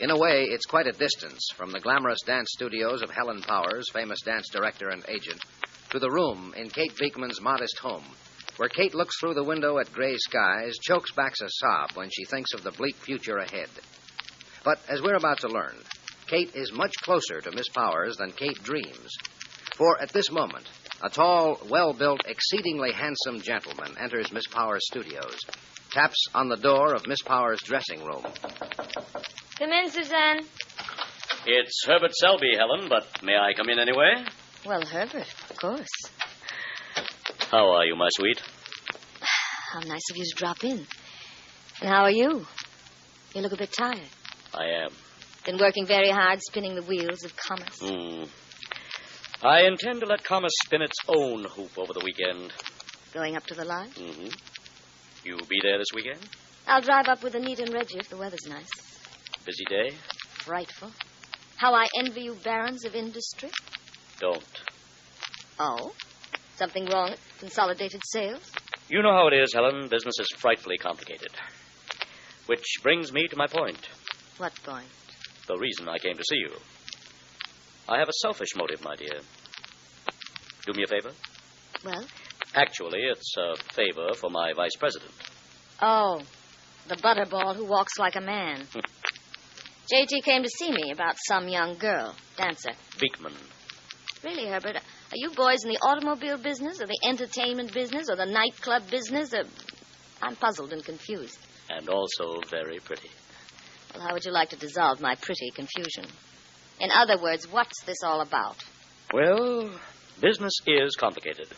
In a way, it's quite a distance from the glamorous dance studios of Helen Powers, famous dance director and agent, to the room in Kate Beekman's modest home, where Kate looks through the window at gray skies, chokes back a sob when she thinks of the bleak future ahead. But as we're about to learn, Kate is much closer to Miss Powers than Kate dreams. For at this moment, a tall, well-built, exceedingly handsome gentleman enters Miss Powers' studios, taps on the door of Miss Powers' dressing room. Come in, Suzanne. It's Herbert Selby, Helen, but may I come in anyway? Well, Herbert, of course. How are you, my sweet? How nice of you to drop in. And how are you? You look a bit tired. I am. Been working very hard spinning the wheels of commerce. I intend to let commerce spin its own hoop over the weekend. Going up to the line? Mm-hmm. You be there this weekend? I'll drive up with Anita and Reggie if the weather's nice. Busy day? Frightful. How I envy you barons of industry. Don't. Oh? Something wrong at Consolidated Sales? You know how it is, Helen. Business is frightfully complicated. Which brings me to my point. What point? The reason I came to see you. I have a selfish motive, my dear. Do me a favor? Well? Actually, it's a favor for my vice president. Oh, the butterball who walks like a man. J.T. came to see me about some young girl, dancer. Beekman. Really, Herbert, are you boys in the automobile business or the entertainment business or the nightclub business? I'm puzzled and confused. And also very pretty. Well, how would you like to dissolve my pretty confusion? In other words, what's this all about? Well, business is complicated,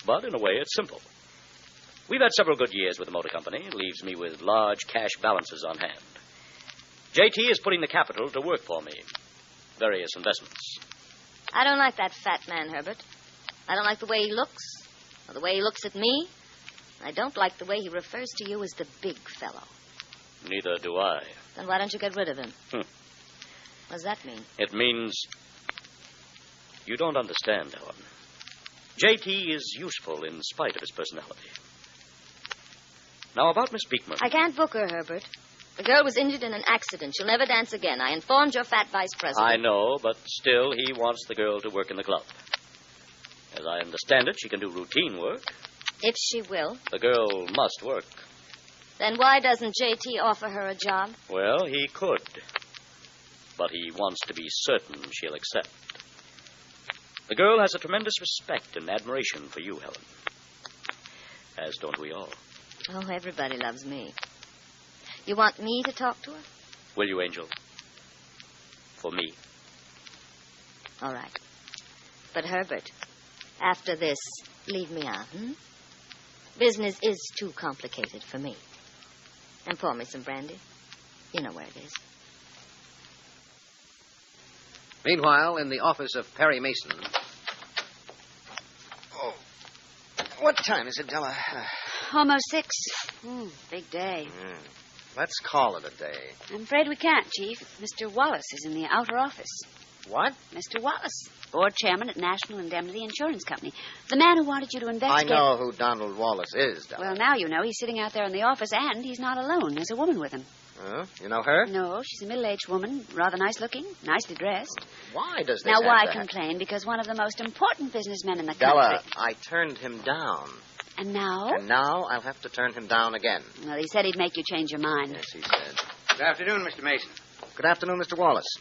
but in a way it's simple. We've had several good years with the motor company. It leaves me with large cash balances on hand. J.T. is putting the capital to work for me. Various investments. I don't like that fat man, Herbert. I don't like the way he looks, or the way he looks at me. I don't like the way he refers to you as the big fellow. Neither do I. Then why don't you get rid of him? What does that mean? It means you don't understand, Helen. J.T. is useful in spite of his personality. Now, about Miss Beekman. I can't book her, Herbert. The girl was injured in an accident. She'll never dance again. I informed your fat vice president. I know, but still he wants the girl to work in the club. As I understand it, she can do routine work. If she will. The girl must work. Then why doesn't J.T. offer her a job? Well, he could. But he wants to be certain she'll accept. The girl has a tremendous respect and admiration for you, Helen. As don't we all. Oh, everybody loves me. You want me to talk to her? Will you, Angel? For me. All right. But, Herbert, after this, leave me out, Business is too complicated for me. And pour me some brandy. You know where it is. Meanwhile, in the office of Perry Mason. Oh, what time is it, Della? Almost 6. Big day. Let's call it a day. I'm afraid we can't, Chief. Mr. Wallace is in the outer office. What? Mr. Wallace, board chairman at National Indemnity Insurance Company. The man who wanted you to investigate... I know who Donald Wallace is, Della. Well, now you know. He's sitting out there in the office, and he's not alone. There's a woman with him. You know her? No, she's a middle-aged woman, rather nice-looking, nicely dressed. Why does this Now, why have to complain? Because one of the most important businessmen in the Della, country... I turned him down. And now? And now I'll have to turn him down again. Well, he said he'd make you change your mind. Yes, he said. Good afternoon, Mr. Mason. Good afternoon, Mr. Wallace.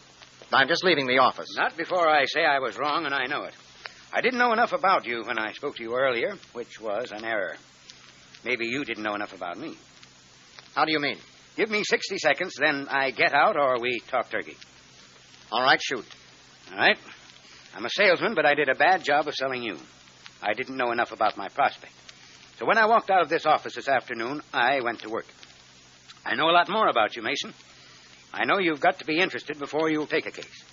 I'm just leaving the office. Not before I say I was wrong, and I know it. I didn't know enough about you when I spoke to you earlier, which was an error. Maybe you didn't know enough about me. How do you mean? Give me 60 seconds, then I get out or we talk turkey. All right, shoot. All right. I'm a salesman, but I did a bad job of selling you. I didn't know enough about my prospect. So when I walked out of this office this afternoon, I went to work. I know a lot more about you, Mason. I know you've got to be interested before you'll take a case.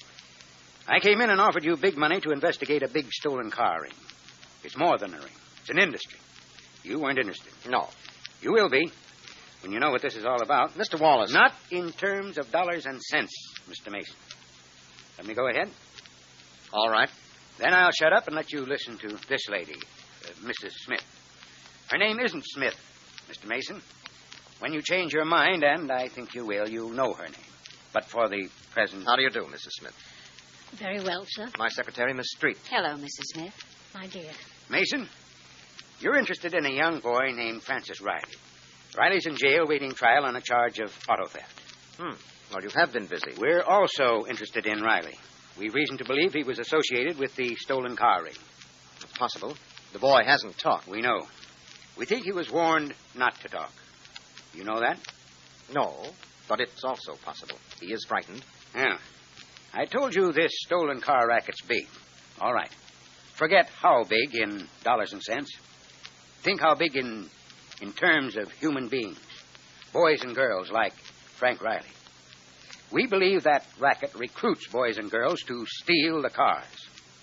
I came in and offered you big money to investigate a big stolen car ring. It's more than a ring. It's an industry. You weren't interested. No. You will be when you know what this is all about. Mr. Wallace. Not in terms of dollars and cents, Mr. Mason. Let me go ahead. All right. Then I'll shut up and let you listen to this lady, Mrs. Smith. Her name isn't Smith, Mr. Mason. When you change your mind, and I think you will, you'll know her name. But for the present... How do you do, Mrs. Smith? Very well, sir. My secretary, Miss Street. Hello, Mrs. Smith. My dear. Mason, you're interested in a young boy named Francis Riley. Riley's in jail waiting trial on a charge of auto theft. Well, you have been busy. We're also interested in Riley. We've reason to believe he was associated with the stolen car ring. It's possible. The boy hasn't talked. We know. We think he was warned not to talk. You know that? No, but it's also possible. He is frightened. Yeah. I told you this stolen car racket's big. All right. Forget how big in dollars and cents. Think how big in terms of human beings. Boys and girls like Frank Riley. We believe that racket recruits boys and girls to steal the cars.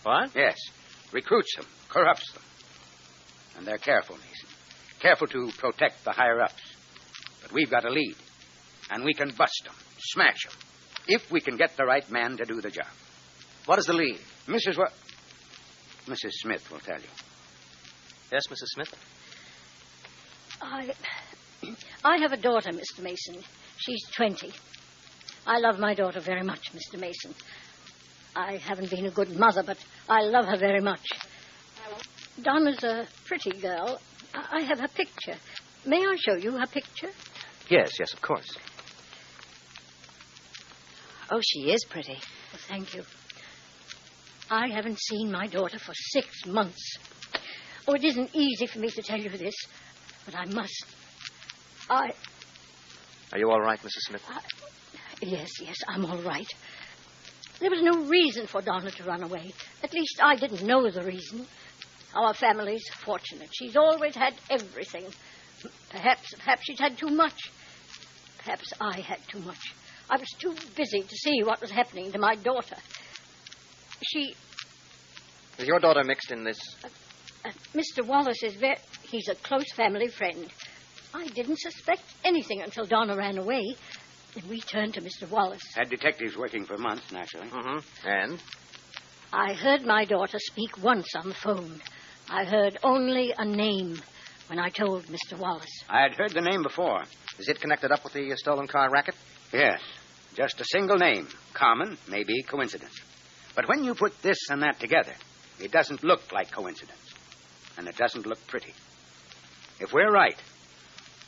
What? Yes. Recruits them, corrupts them. And they're careful, Mason. Careful to protect the higher-ups. But we've got a lead. And we can bust them, smash them, if we can get the right man to do the job. What is the lead? Mrs. Smith will tell you. Yes, Mrs. Smith? I have a daughter, Mr. Mason. She's 20. I love my daughter very much, Mr. Mason. I haven't been a good mother, but I love her very much. Donna's a pretty girl. I have her picture. May I show you her picture? Yes, of course. Oh, she is pretty. Oh, thank you. I haven't seen my daughter for 6 months. Oh, it isn't easy for me to tell you this, but I must. Are you all right, Mrs. Smith? Yes, I'm all right. There was no reason for Donna to run away. At least I didn't know the reason. Our family's fortunate. She's always had everything. Perhaps she'd had too much. Perhaps I had too much. I was too busy to see what was happening to my daughter. Is your daughter mixed in this? Mr. Wallace he's a close family friend. I didn't suspect anything until Donna ran away. And we turned to Mr. Wallace. Had detectives working for months, naturally. Mm-hmm. And? I heard my daughter speak once on the phone. I heard only a name when I told Mr. Wallace. I had heard the name before. Is it connected up with the stolen car racket? Yes. Just a single name. Common, maybe coincidence. But when you put this and that together, it doesn't look like coincidence. And it doesn't look pretty. If we're right,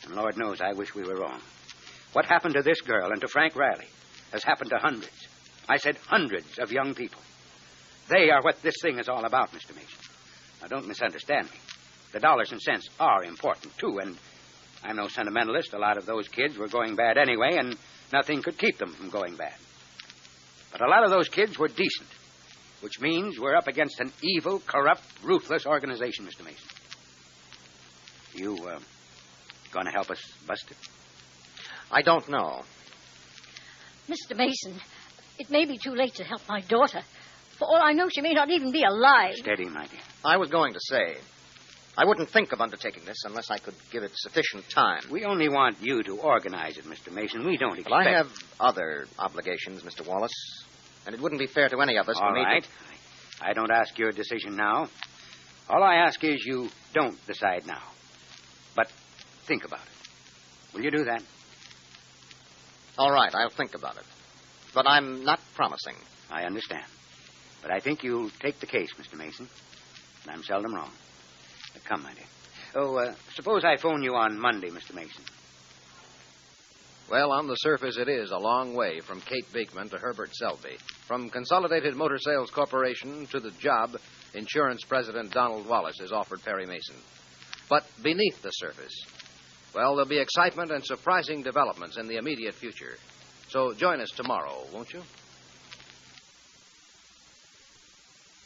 and Lord knows I wish we were wrong, what happened to this girl and to Frank Riley has happened to hundreds. I said hundreds of young people. They are what this thing is all about, Mr. Mason. Now, don't misunderstand me. The dollars and cents are important, too, and I'm no sentimentalist. A lot of those kids were going bad anyway, and nothing could keep them from going bad. But a lot of those kids were decent, which means we're up against an evil, corrupt, ruthless organization, Mr. Mason. You, going to help us bust it? I don't know. Mr. Mason, it may be too late to help my daughter. For all I know, she may not even be alive. Steady, my dear. I was going to say, I wouldn't think of undertaking this unless I could give it sufficient time. We only want you to organize it, Mr. Mason. We don't expect... Well, I have other obligations, Mr. Wallace, and it wouldn't be fair to any of us for me to... All right. I don't ask your decision now. All I ask is you don't decide now. But think about it. Will you do that? All right, I'll think about it. But I'm not promising. I understand. But I think you'll take the case, Mr. Mason. And I'm seldom wrong. But come, my dear. Oh, suppose I phone you on Monday, Mr. Mason. Well, on the surface, it is a long way from Kate Beekman to Herbert Selby. From Consolidated Motor Sales Corporation to the job insurance president Donald Wallace has offered Perry Mason. But beneath the surface, well, there'll be excitement and surprising developments in the immediate future. So join us tomorrow, won't you?